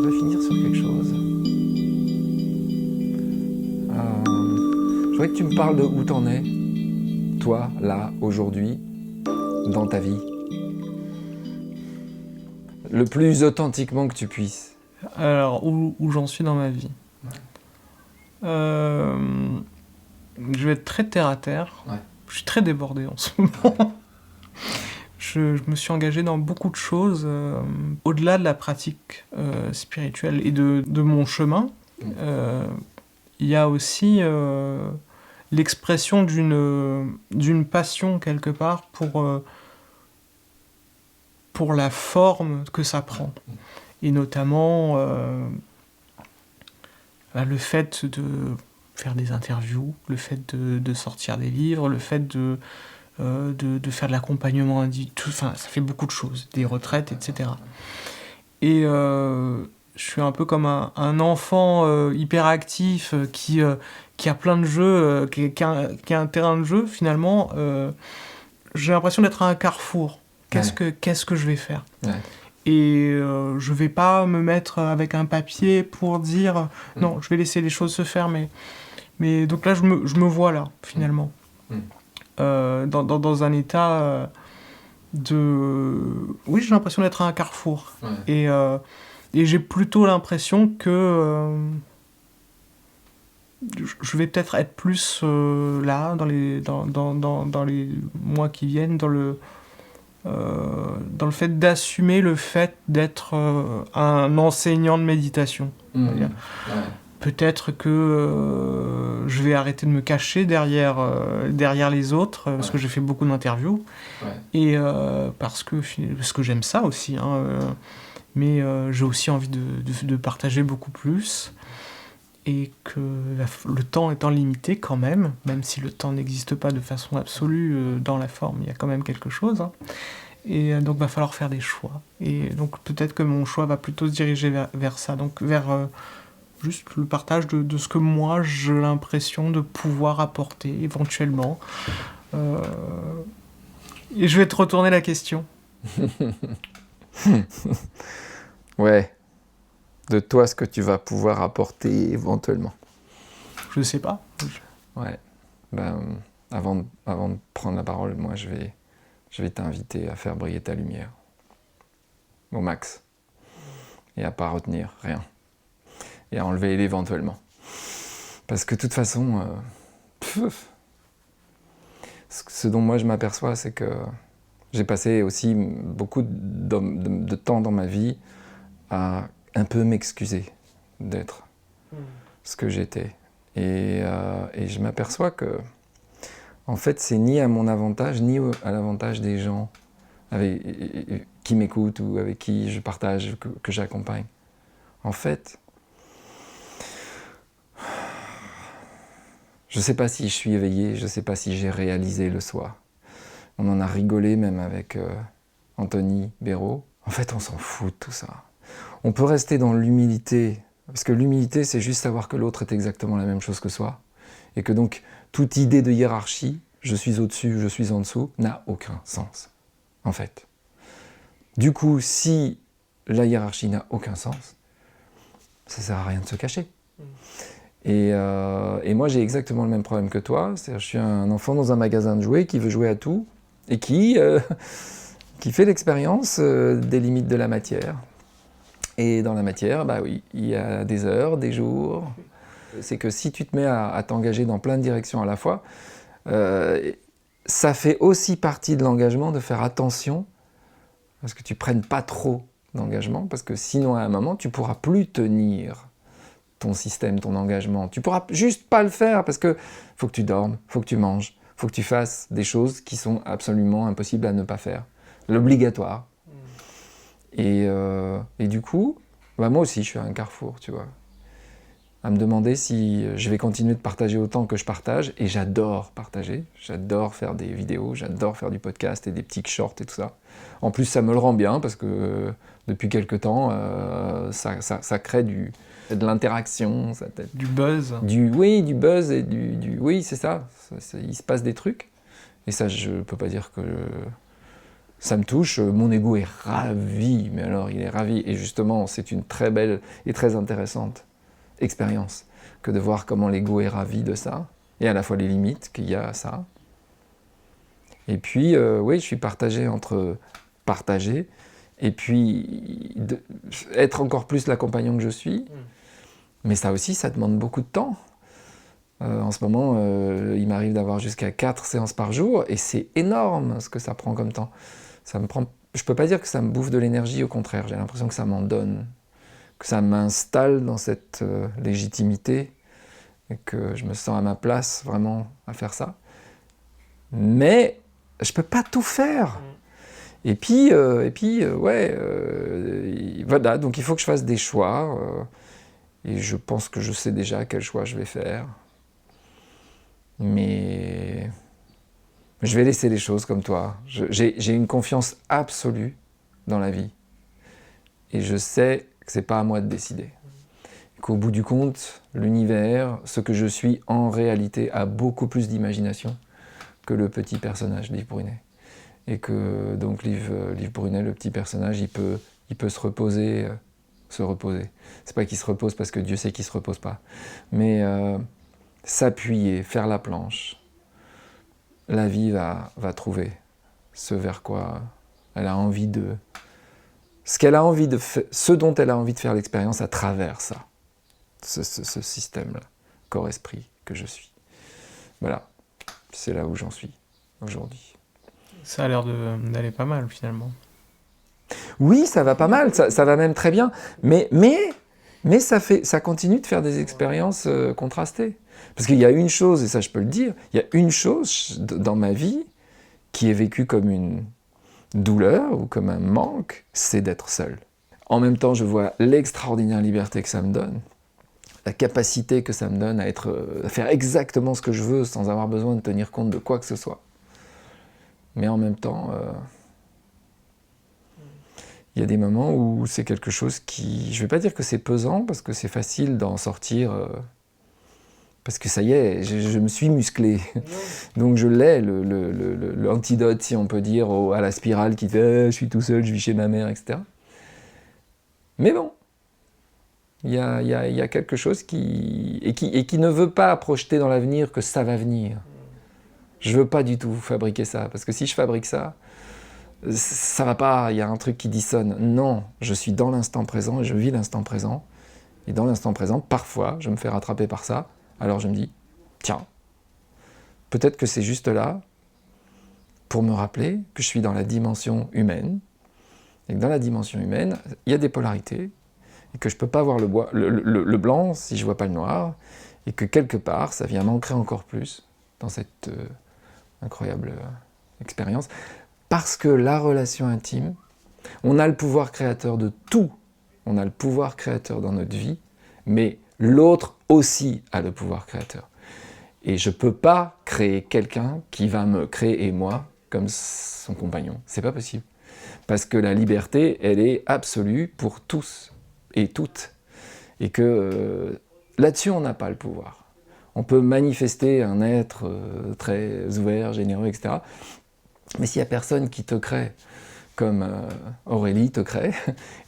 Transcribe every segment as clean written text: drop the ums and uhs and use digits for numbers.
voudrais finir sur quelque chose. Je voudrais que tu me parles de où t'en es, toi, là, aujourd'hui, dans ta vie. Le plus authentiquement que tu puisses. Alors, où j'en suis dans ma vie. Je vais être très terre à terre. Ouais. Je suis très débordé en ce moment. Je me suis engagé dans beaucoup de choses, au-delà de la pratique spirituelle et de mon chemin. Il y a aussi l'expression d'une passion quelque part pour la forme que ça prend. Et notamment le fait de faire des interviews, le fait de sortir des livres, le fait de faire de l'accompagnement individuel, enfin, ça fait beaucoup de choses, des retraites, etc. Et je suis un peu comme un enfant hyperactif qui a plein de jeux, qui a un terrain de jeu, finalement. J'ai l'impression d'être à un carrefour. Qu'est-ce que je vais faire ? Et je vais pas me mettre avec un papier pour dire non, je vais laisser les choses se faire, mais donc là je me vois là finalement dans un état oui, j'ai l'impression d'être à un carrefour et j'ai plutôt l'impression que je vais peut-être être plus là dans les mois qui viennent dans le fait d'assumer le fait d'être un enseignant de méditation. Peut-être que je vais arrêter de me cacher derrière les autres, parce que j'ai fait beaucoup d'interviews, et parce que j'aime ça aussi, mais j'ai aussi envie de partager beaucoup plus, et que le temps étant limité quand même si le temps n'existe pas de façon absolue dans la forme, il y a quand même quelque chose, et donc il va falloir faire des choix. Et donc peut-être que mon choix va plutôt se diriger vers ça, donc vers juste le partage de ce que moi j'ai l'impression de pouvoir apporter éventuellement. Et je vais te retourner la question. Ouais. De toi, ce que tu vas pouvoir apporter éventuellement. Je sais pas. Ouais. Avant de prendre la parole, moi, je vais t'inviter à faire briller ta lumière. Au max. Et à pas retenir rien. Et à enlever l'éventuellement. Parce que de toute façon, ce dont moi je m'aperçois, c'est que j'ai passé aussi beaucoup de temps dans ma vie à un peu m'excuser d'être ce que j'étais. Et je m'aperçois que, en fait, c'est ni à mon avantage, ni à l'avantage des gens qui m'écoutent ou avec qui je partage, que j'accompagne. En fait, je ne sais pas si je suis éveillé, je ne sais pas si j'ai réalisé le soir. On en a rigolé même avec Anthony Béraud. En fait, on s'en fout de tout ça. On peut rester dans l'humilité, parce que l'humilité, c'est juste savoir que l'autre est exactement la même chose que soi, et que donc toute idée de hiérarchie, je suis au-dessus, je suis en dessous, n'a aucun sens, en fait. Du coup, si la hiérarchie n'a aucun sens, ça ne sert à rien de se cacher. Et moi, j'ai exactement le même problème que toi, c'est-à-dire je suis un enfant dans un magasin de jouets qui veut jouer à tout, et qui fait l'expérience des limites de la matière. Et dans la matière, bah oui, il y a des heures, des jours. C'est que si tu te mets à t'engager dans plein de directions à la fois, ça fait aussi partie de l'engagement de faire attention à ce que tu prennes pas trop d'engagement, parce que sinon à un moment, tu pourras plus tenir ton système, ton engagement. Tu pourras juste pas le faire, parce que faut que tu dormes, faut que tu manges, faut que tu fasses des choses qui sont absolument impossibles à ne pas faire. L'obligatoire. Et du coup, bah moi aussi, je suis à un carrefour, tu vois. À me demander si je vais continuer de partager autant que je partage. Et j'adore partager. J'adore faire des vidéos, j'adore faire du podcast et des petits shorts et tout ça. En plus, ça me le rend bien parce que depuis quelque temps, ça crée de l'interaction. Du buzz. Oui, du buzz et oui, c'est ça. Il se passe des trucs. Et ça, je peux pas dire que Ça me touche, mon ego est ravi, mais alors il est ravi. Et justement, c'est une très belle et très intéressante expérience que de voir comment l'ego est ravi de ça, et à la fois les limites qu'il y a à ça. Et puis, oui, je suis partagé entre partager et puis être encore plus l'accompagnant que je suis. Mais ça aussi, ça demande beaucoup de temps. En ce moment, il m'arrive d'avoir jusqu'à 4 séances par jour, et c'est énorme ce que ça prend comme temps. Je ne peux pas dire que ça me bouffe de l'énergie, au contraire, j'ai l'impression que ça m'en donne, que ça m'installe dans cette légitimité, et que je me sens à ma place vraiment à faire ça. Mais je ne peux pas tout faire. Et puis voilà, donc il faut que je fasse des choix, et je pense que je sais déjà quel choix je vais faire. Mais je vais laisser les choses comme toi. J'ai une confiance absolue dans la vie. Et je sais que c'est pas à moi de décider. Qu'au bout du compte, l'univers, ce que je suis en réalité, a beaucoup plus d'imagination que le petit personnage d'Yves Brunet. Et que donc Yves Brunet, le petit personnage, il peut se reposer. C'est pas qu'il se repose parce que Dieu sait qu'il se repose pas. Mais s'appuyer, faire la planche. La vie va trouver ce vers quoi elle a envie de... ce dont elle a envie de faire l'expérience à travers ça. Ce système-là, corps-esprit que je suis. Voilà, c'est là où j'en suis aujourd'hui. Ça a l'air d'aller pas mal finalement. Oui, ça va pas mal, ça va même très bien, mais ça continue de faire des expériences contrastées. Parce qu'il y a une chose, et ça je peux le dire, il y a une chose dans ma vie qui est vécue comme une douleur ou comme un manque, c'est d'être seul. En même temps, je vois l'extraordinaire liberté que ça me donne, la capacité que ça me donne à faire exactement ce que je veux sans avoir besoin de tenir compte de quoi que ce soit. Mais en même temps, il y a des moments où c'est quelque chose qui... Je ne vais pas dire que c'est pesant, parce que c'est facile d'en sortir... parce que ça y est, je me suis musclé. Donc je l'ai, l'antidote, si on peut dire, à la spirale qui fait je suis tout seul, je vis chez ma mère, etc. Mais bon, il y a quelque chose qui ne veut pas projeter dans l'avenir que ça va venir. Je ne veux pas du tout fabriquer ça, parce que si je fabrique ça, ça va pas, il y a un truc qui dissonne. Non, je suis dans l'instant présent et je vis l'instant présent. Et dans l'instant présent, parfois, je me fais rattraper par ça. Alors je me dis, tiens, peut-être que c'est juste là pour me rappeler que je suis dans la dimension humaine. Et que dans la dimension humaine, il y a des polarités. Et que je ne peux pas voir le blanc si je ne vois pas le noir. Et que quelque part, ça vient m'ancrer encore plus dans cette incroyable expérience. Parce que la relation intime, on a le pouvoir créateur de tout. On a le pouvoir créateur dans notre vie, mais l'autre aussi a le pouvoir créateur. Et je ne peux pas créer quelqu'un qui va me créer moi comme son compagnon. C'est pas possible. Parce que la liberté, elle est absolue pour tous et toutes. Et que là-dessus, on n'a pas le pouvoir. On peut manifester un être très ouvert, généreux, etc. Mais s'il n'y a personne qui te crée, comme Aurélie te crée,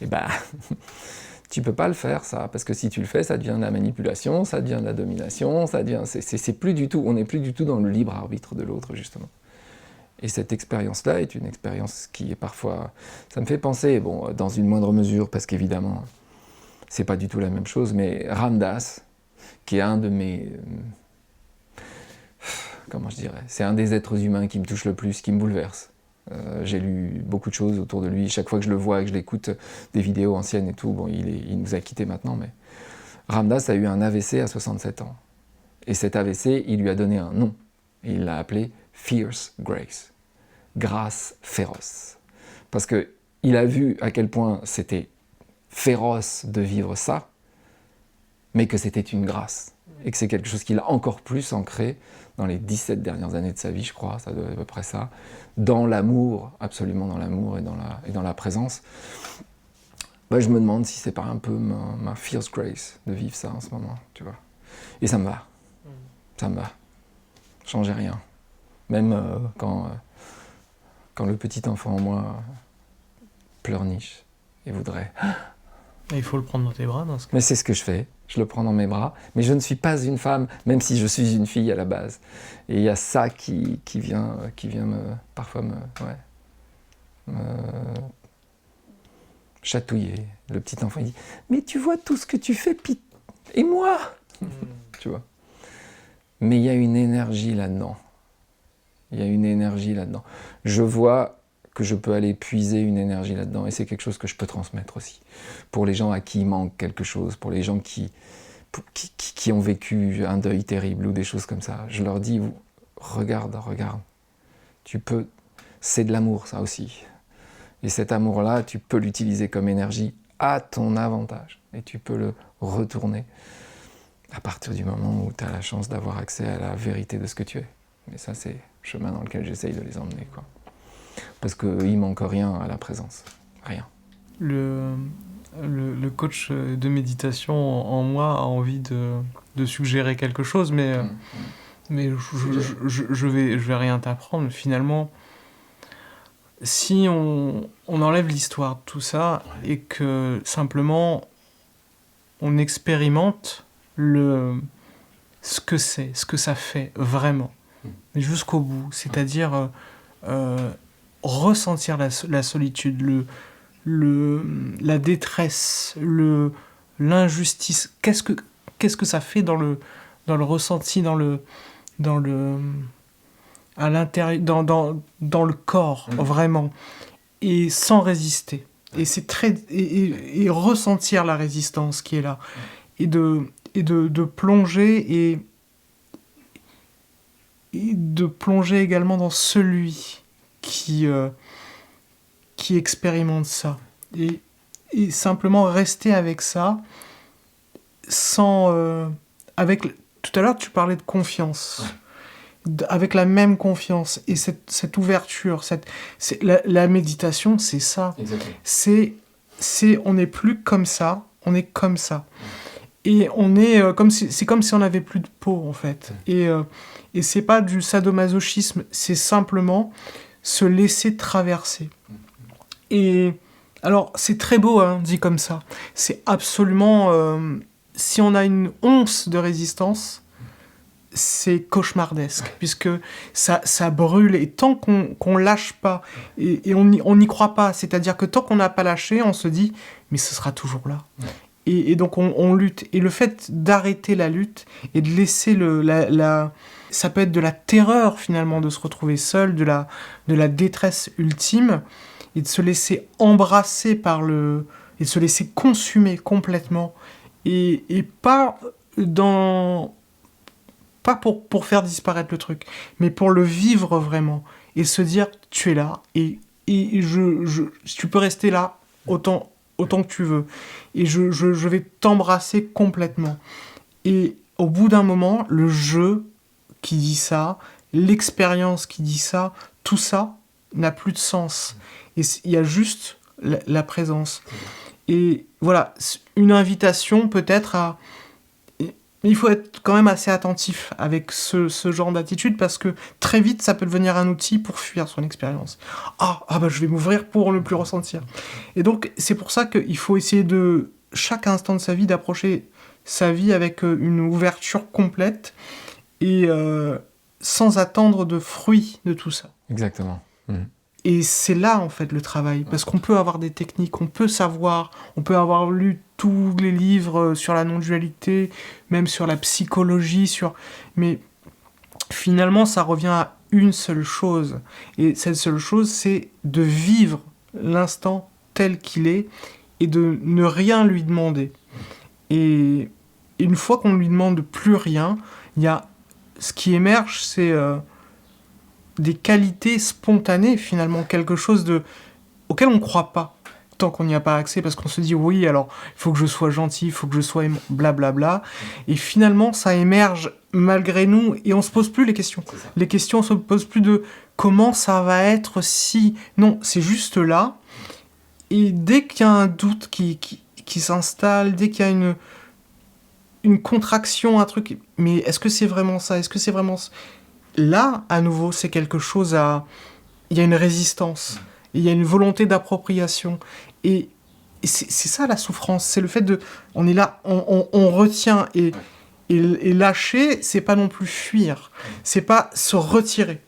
eh ben, tu ne peux pas le faire, ça. Parce que si tu le fais, ça devient de la manipulation, ça devient de la domination, ça devient... c'est plus du tout, on n'est plus du tout dans le libre arbitre de l'autre, justement. Et cette expérience-là est une expérience qui est parfois... Ça me fait penser, bon, dans une moindre mesure, parce qu'évidemment, c'est pas du tout la même chose, mais Ram Dass, qui est un de mes... comment je dirais, c'est un des êtres humains qui me touche le plus, qui me bouleverse. J'ai lu beaucoup de choses autour de lui. Chaque fois que je le vois, que je l'écoute, des vidéos anciennes et tout, bon, il nous a quittés maintenant, mais Ram Dass a eu un AVC à 67 ans. Et cet AVC, il lui a donné un nom. Et il l'a appelé Fierce Grace. Grâce féroce. Parce qu'il a vu à quel point c'était féroce de vivre ça, mais que c'était une grâce. Et que c'est quelque chose qu'il a encore plus ancré dans les 17 dernières années de sa vie, je crois, ça doit être à peu près ça, dans l'amour, absolument dans l'amour et dans la présence. Bah, je me demande si c'est pas un peu ma fierce grace de vivre ça en ce moment, tu vois. Et ça me va. Ça me va. Changer rien. Même quand quand le petit enfant en moi pleurniche et voudrait... Et il faut le prendre dans tes bras dans ce cas. Mais c'est ce que je fais, je le prends dans mes bras, mais je ne suis pas une femme, même si je suis une fille à la base. Et il y a ça qui vient parfois me chatouiller. Le petit enfant, il dit « Mais tu vois tout ce que tu fais, et moi ?» Tu vois. Mais il y a une énergie là-dedans. Il y a une énergie là-dedans. Je vois que je peux aller puiser une énergie là-dedans, et c'est quelque chose que je peux transmettre aussi. Pour les gens à qui il manque quelque chose, pour les gens qui ont vécu un deuil terrible ou des choses comme ça, je leur dis, regarde, tu peux, c'est de l'amour ça aussi. Et cet amour-là, tu peux l'utiliser comme énergie à ton avantage, et tu peux le retourner à partir du moment où tu as la chance d'avoir accès à la vérité de ce que tu es. Et ça, c'est le chemin dans lequel j'essaye de les emmener, quoi. Parce qu'il manque rien à la présence. Rien. Le coach de méditation en moi a envie de suggérer quelque chose, mais je vais rien t'apprendre. Finalement, si on enlève l'histoire de tout ça et que simplement on expérimente ce que c'est, ce que ça fait vraiment, mais jusqu'au bout, c'est-à-dire ressentir la solitude, la détresse, l'injustice. Qu'est-ce que ça fait dans le ressenti, à l'intérieur, dans le corps, vraiment, et sans résister. Et c'est et ressentir la résistance qui est là, et de plonger et de plonger également dans celui qui expérimente ça, et simplement rester avec ça sans tout à l'heure tu parlais de confiance, avec la même confiance et cette ouverture, la méditation, c'est ça. Exactement. On n'est plus comme ça, on est comme ça, et on est c'est comme si on n'avait plus de peau en fait, et c'est pas du sadomasochisme, c'est simplement se laisser traverser. Et alors, c'est très beau, hein, dit comme ça. C'est absolument... si on a une once de résistance, c'est cauchemardesque, puisque ça brûle, et tant qu'on lâche pas, et on n'y croit pas, c'est-à-dire que tant qu'on n'a pas lâché, on se dit, mais ce sera toujours là. Et donc, on lutte. Et le fait d'arrêter la lutte, et de laisser ça peut être de la terreur, finalement, de se retrouver seul, de la détresse ultime, et de se laisser embrasser et de se laisser consumer complètement, et pas pour faire disparaître le truc, mais pour le vivre vraiment, et se dire, tu es là, et tu peux rester là autant que tu veux, et je vais t'embrasser complètement. Et au bout d'un moment, le jeu qui dit ça, l'expérience qui dit ça, tout ça n'a plus de sens. Et il y a juste la présence. Et voilà, une invitation peut-être à... Il faut être quand même assez attentif avec ce genre d'attitude, parce que très vite, ça peut devenir un outil pour fuir son expérience. Je vais m'ouvrir pour ne plus ressentir. Et donc, c'est pour ça qu'il faut essayer de, chaque instant de sa vie, d'approcher sa vie avec une ouverture complète, et sans attendre de fruits de tout ça. Exactement. Et c'est là, en fait, le travail. Parce qu'on peut avoir des techniques, on peut savoir, on peut avoir lu tous les livres sur la non-dualité, même sur la psychologie, mais finalement, ça revient à une seule chose. Et cette seule chose, c'est de vivre l'instant tel qu'il est, et de ne rien lui demander. Et une fois qu'on ne lui demande plus rien, ce qui émerge, c'est des qualités spontanées, finalement, quelque chose auquel on ne croit pas tant qu'on n'y a pas accès, parce qu'on se dit oui, alors il faut que je sois gentil, il faut que je sois blablabla, et finalement ça émerge malgré nous, et on se pose plus les questions. Les questions se posent plus de comment ça va être si... Non, c'est juste là, et dès qu'il y a un doute qui s'installe, dès qu'il y a une contraction, un truc, mais est-ce que c'est vraiment ça? Est-ce que c'est vraiment ça? Là, à nouveau, c'est quelque chose à il y a une résistance, il y a une volonté d'appropriation. Et c'est ça la souffrance, c'est le fait de... On est là, on retient, et lâcher, c'est pas non plus fuir, c'est pas se retirer.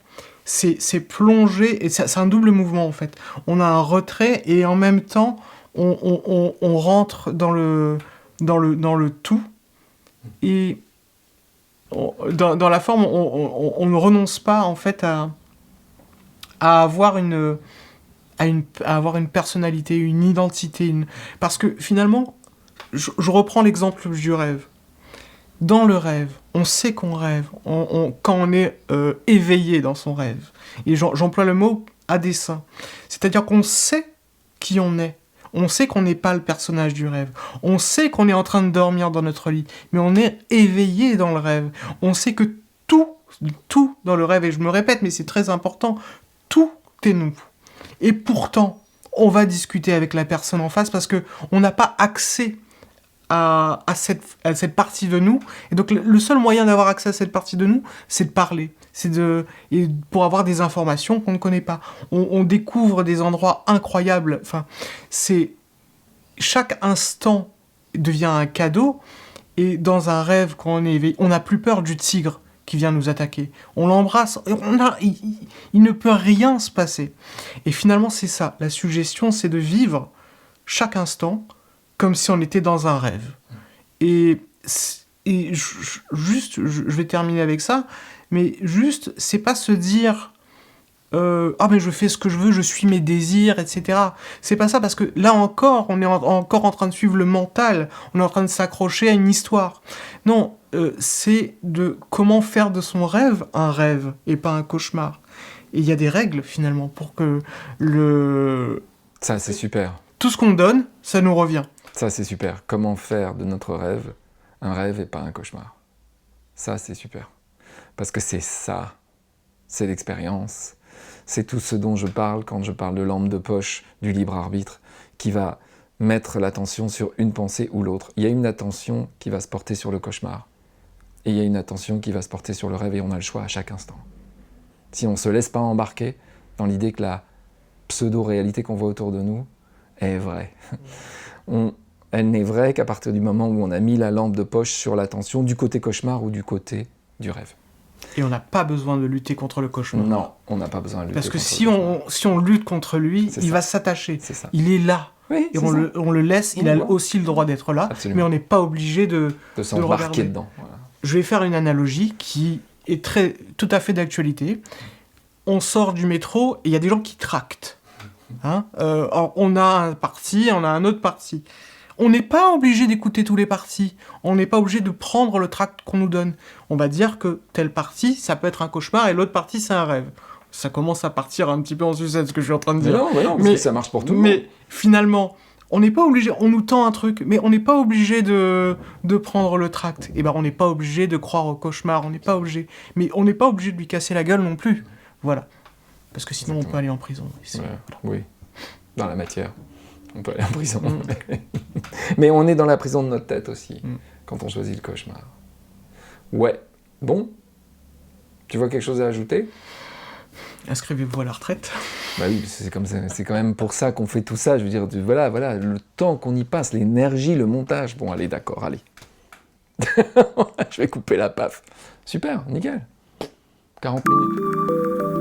C'est plonger, et c'est un double mouvement en fait. On a un retrait, et en même temps, on rentre dans le tout, et dans la forme, on ne renonce pas en fait à avoir une personnalité, une identité, parce que finalement, je reprends l'exemple du rêve. Dans le rêve, on sait qu'on rêve, quand on est éveillé dans son rêve. Et j'emploie le mot à dessein. C'est-à-dire qu'on sait qui on est. On sait qu'on n'est pas le personnage du rêve. On sait qu'on est en train de dormir dans notre lit. Mais on est éveillé dans le rêve. On sait que tout dans le rêve, et je me répète, mais c'est très important, tout est nous. Et pourtant, on va discuter avec la personne en face parce qu'on n'a pas accès à cette partie de nous. Et donc, le seul moyen d'avoir accès à cette partie de nous, c'est de parler. Et pour avoir des informations qu'on ne connaît pas. On découvre des endroits incroyables. Enfin, chaque instant devient un cadeau. Et dans un rêve, quand on est éveillé, on n'a plus peur du tigre qui vient nous attaquer. On l'embrasse. Il ne peut rien se passer. Et finalement, c'est ça. La suggestion, c'est de vivre chaque instant comme si on était dans un rêve. Et je vais terminer avec ça, mais juste, c'est pas se dire mais je fais ce que je veux, je suis mes désirs, etc. C'est pas ça, parce que là encore, on est encore en train de suivre le mental, on est en train de s'accrocher à une histoire. Non, c'est de comment faire de son rêve un rêve et pas un cauchemar. Et il y a des règles, finalement, pour que Ça, c'est super. Tout ce qu'on donne, ça nous revient. Ça, c'est super. Comment faire de notre rêve un rêve et pas un cauchemar. Ça, c'est super. Parce que c'est ça. C'est l'expérience. C'est tout ce dont je parle quand je parle de lampe de poche, du libre arbitre, qui va mettre l'attention sur une pensée ou l'autre. Il y a une attention qui va se porter sur le cauchemar. Et il y a une attention qui va se porter sur le rêve, et on a le choix à chaque instant. Si on ne se laisse pas embarquer dans l'idée que la pseudo-réalité qu'on voit autour de nous est vraie. Elle n'est vraie qu'à partir du moment où on a mis la lampe de poche sur l'attention du côté cauchemar ou du côté du rêve. Et on n'a pas besoin de lutter contre le cauchemar. Non, on n'a pas besoin de lutter contre le cauchemar. Parce que si on lutte contre lui, il va s'attacher. C'est ça. Il est là. Oui, et on le laisse, il a aussi le droit d'être là, Absolument. Mais on n'est pas obligé de s'embarquer dedans. Voilà. Je vais faire une analogie qui est tout à fait d'actualité. On sort du métro et il y a des gens qui tractent. On a un parti, on a un autre parti. On n'est pas obligé d'écouter tous les partis. On n'est pas obligé de prendre le tract qu'on nous donne. On va dire que tel parti, ça peut être un cauchemar et l'autre parti, c'est un rêve. Ça commence à partir un petit peu en sucette, ce que je suis en train de dire. Mais non, parce que ça marche pour tout le monde. Mais finalement, on n'est pas obligé, on nous tend un truc, mais on n'est pas obligé de prendre le tract. Et ben, on n'est pas obligé de croire au cauchemar, on n'est pas obligé. Mais on n'est pas obligé de lui casser la gueule non plus. Voilà. Parce que sinon, on peut aller en prison. Voilà. Oui, dans la matière. On peut aller en prison. Mais on est dans la prison de notre tête aussi, quand on choisit le cauchemar. Ouais. Bon. Tu vois quelque chose à ajouter ? Inscrivez-vous à la retraite. Bah oui, c'est comme ça, c'est quand même pour ça qu'on fait tout ça. Je veux dire, voilà, le temps qu'on y passe, l'énergie, le montage. Bon, allez, d'accord, allez. Je vais couper la paf. Super, nickel. 40 minutes.